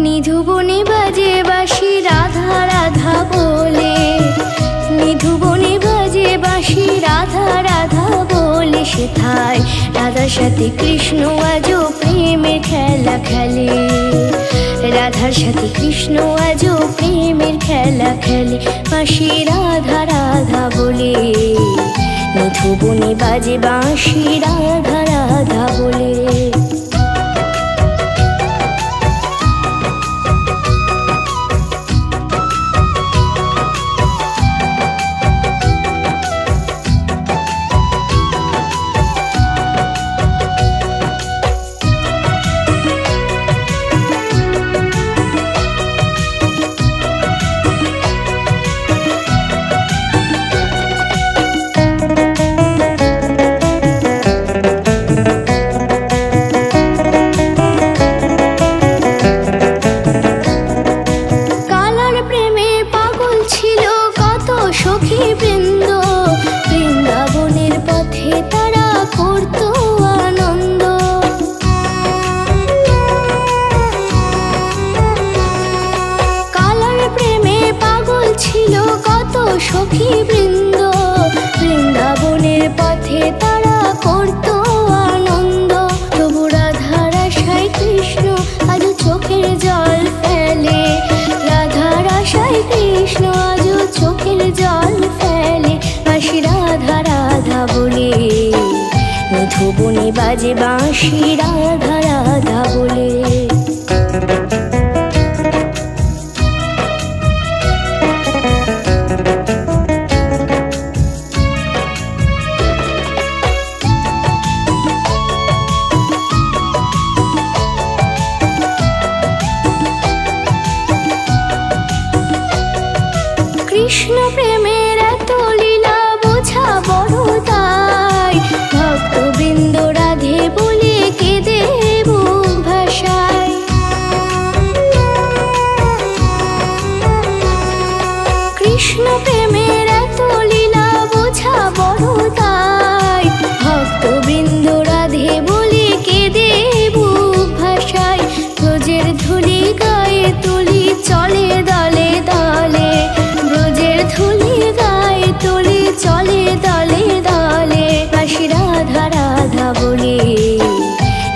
নিধুবনে বাজে বাঁশি রাধা রাধা বলে, নিধুবনে বাজে বাঁশি রাধা রাধা বলে, সেথায় রাধার সাথে কৃষ্ণ আজও প্রেমের খেলা খেলে। রাধার সাথে কৃষ্ণ আজও প্রেমের খেলা খেলে, বাঁশি রাধা রাধা বলে। নিধুবনে বাজে বাঁশি রাধা রাধা বলে। সখীবৃন্দ বৃন্দাবনের পথে তারা করত আনন্দ। কালার প্রেমে পাগল ছিল কত সখীবৃন্দ, বৃন্দাবনের পথে তারা করত আনন্দ। তবু রাধার আশায় কৃষ্ণ আজও চোখের জল ফেলে, রাধার আশায় কৃষ্ণ আজও চোখের জল ফেলে, বাঁশি রাধা রাধা বলে। নিধুবনে বাজে বাঁশি রাধা রাধা বলে। কৃষ্ণ প্রেমের এত লীলা বোঝা বড় তাই, ভক্তবৃন্দ রাধে বলে কেঁদে বুক ভাসায়। কৃষ্ণ প্রেমের এত লীলা বোঝা বড় তাই, ভক্তবৃন্দ রাধে বলে কেঁদে বুক ভাসায়। ব্রজের ধুলি গায়ে তুলি চলে দলে দলে, ব্রজের ধুলি গায়ে তুলি চলে দলে দলে, বাঁশি রাধা রাধা বলে।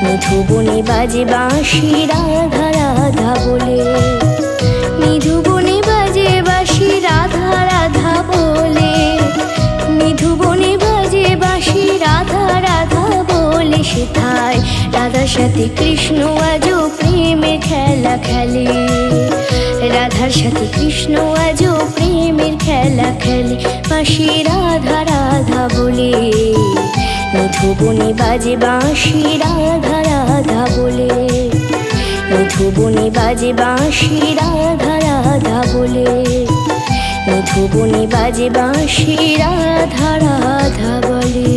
নিধুবনে বাজে বাঁশি রাধা রাধা বলে। নিধুবনে বাজে বাঁশি রাধা রাধা বলে, নিধুবনে বাজে বাঁশি রাধা রাধা বলে, সেথায় রাধার সাথে কৃষ্ণ আজও প্রেমের খেলা খেলে। রাধার সাথে কৃষ্ণ আজও প্রেমের খেলা খেলে, বাঁশি রাধা রাধা বলে। নিধুবনে বাজে বাঁশি রাধা রাধা বলে। নিধুবনে বাজে বাঁশি রাধা রাধা বলে। নিধুবনে বাজে বাঁশি রাধা রাধা বলে।